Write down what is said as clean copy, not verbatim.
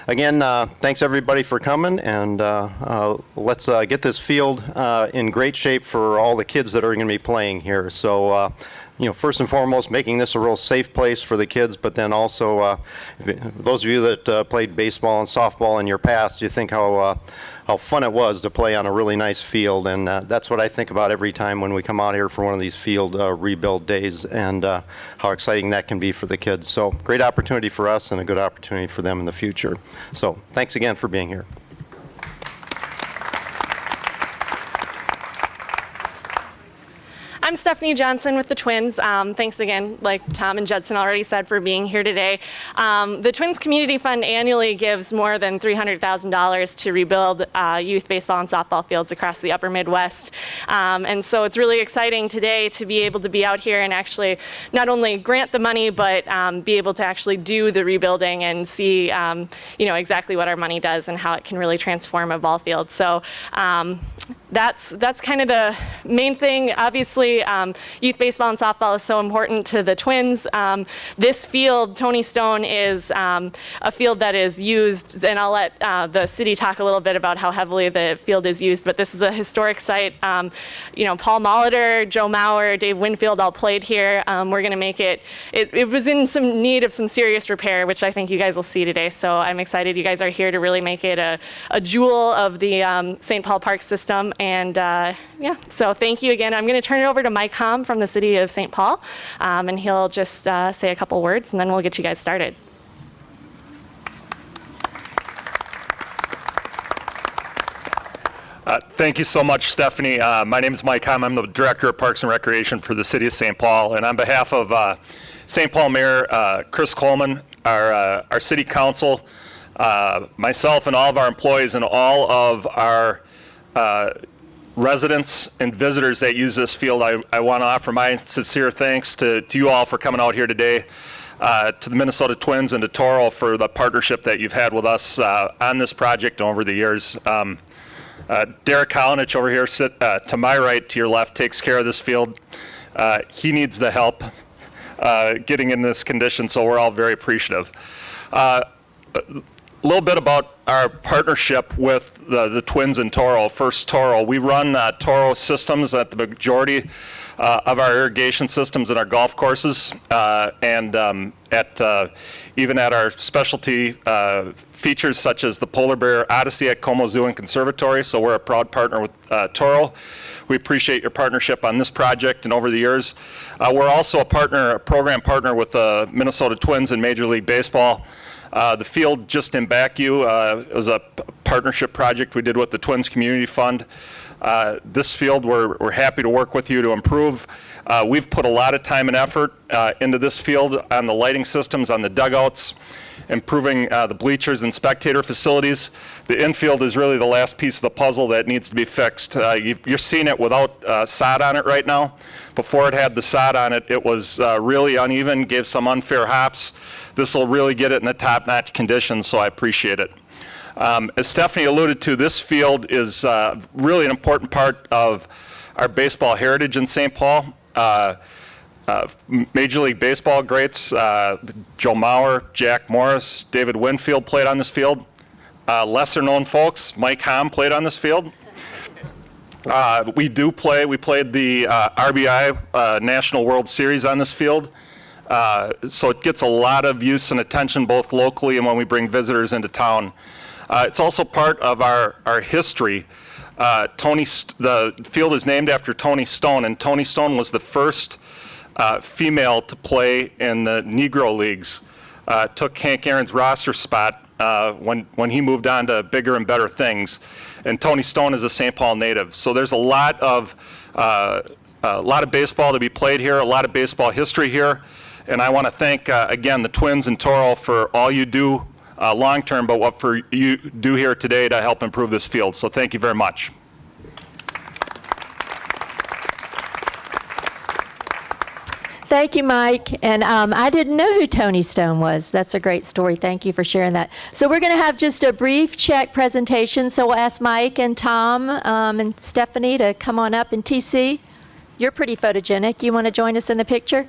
again, thanks everybody for coming, and let's get this field in great shape for all the kids that are going to be playing here. So, first and foremost, making this a real safe place for the kids, but then also, those of you that played baseball and softball in your past, you think how fun it was to play on a really nice field, and that's what I think about every time when we come out here for one of these field rebuild days, and how exciting that can be for the kids. So great opportunity for us and a good opportunity for them in the future. So thanks again for being here. I'm Stephanie Johnson with the Twins. Thanks again, like Tom and Judson already said, for being here today. The Twins Community Fund annually gives more than $300,000 to rebuild youth baseball and softball fields across the upper Midwest. And so it's really exciting today to be able to be out here and actually not only grant the money, but be able to actually do the rebuilding and see exactly what our money does and how it can really transform a ball field. So that's kind of the main thing. Obviously, youth baseball and softball is so important to the Twins. This field, Toni Stone, is a field that is used, and I'll let the city talk a little bit about how heavily the field is used, but this is a historic site. Paul Molitor, Joe Mauer, Dave Winfield all played here. We're going to make it was in some need of some serious repair, which I think you guys will see today, so I'm excited you guys are here to really make it a jewel of the St. Paul Park system. And so thank you again. I'm going to turn it over to Mike Hom from the city of St. Paul, and he'll just say a couple words, and then we'll get you guys started. Thank you so much, Stephanie. My name is Mike Hom. I'm the Director of Parks and Recreation for the City of St. Paul. And on behalf of St. Paul Mayor Chris Coleman, our City Council, myself and all of our employees and all of our residents and visitors that use this field, I want to offer my sincere thanks to you all for coming out here today, to the Minnesota Twins and to Toro for the partnership that you've had with us on this project over the years. Derek Kalinich over here, to my right, to your left, takes care of this field. He needs the help getting in this condition, so we're all very appreciative. A little bit about our partnership with the Twins and Toro. First, Toro. We run Toro systems at the majority of our irrigation systems in our golf courses, and even at our specialty features such as the Polar Bear Odyssey at Como Zoo and Conservatory. So we're a proud partner with Toro. We appreciate your partnership on this project and over the years. We're also a program partner with the Minnesota Twins in Major League Baseball. The field just in Backyou, it was a partnership project we did with the Twins Community Fund. This field, we're happy to work with you to improve. We've put a lot of time and effort into this field on the lighting systems, on the dugouts, improving the bleachers and spectator facilities. The infield is really the last piece of the puzzle that needs to be fixed. You're seeing it without sod on it right now. Before it had the sod on it, it was really uneven, gave some unfair hops. This will really get it in a top-notch condition, so I appreciate it. As Stephanie alluded to, this field is really an important part of our baseball heritage in St. Paul. Major League Baseball greats, Joe Mauer, Jack Morris, David Winfield played on this field. Lesser known folks, Mike Hom played on this field. We played the RBI National World Series on this field. So it gets a lot of use and attention both locally and when we bring visitors into town. It's also part of our history. The field is named after Toni Stone, and Toni Stone was the first female to play in the Negro Leagues. Took Hank Aaron's roster spot when he moved on to bigger and better things. And Toni Stone is a St. Paul native. So there's a lot of baseball to be played here, a lot of baseball history here. And I want to thank, again, the Twins and Toro for all you do long-term, but what for you do here today to help improve this field. So thank you very much. Thank you, Mike. And I didn't know who Toni Stone was. That's a great story. Thank you for sharing that. So we're going to have just a brief check presentation. So we'll ask Mike and Tom and Stephanie to come on up. And TC, you're pretty photogenic. You want to join us in the picture?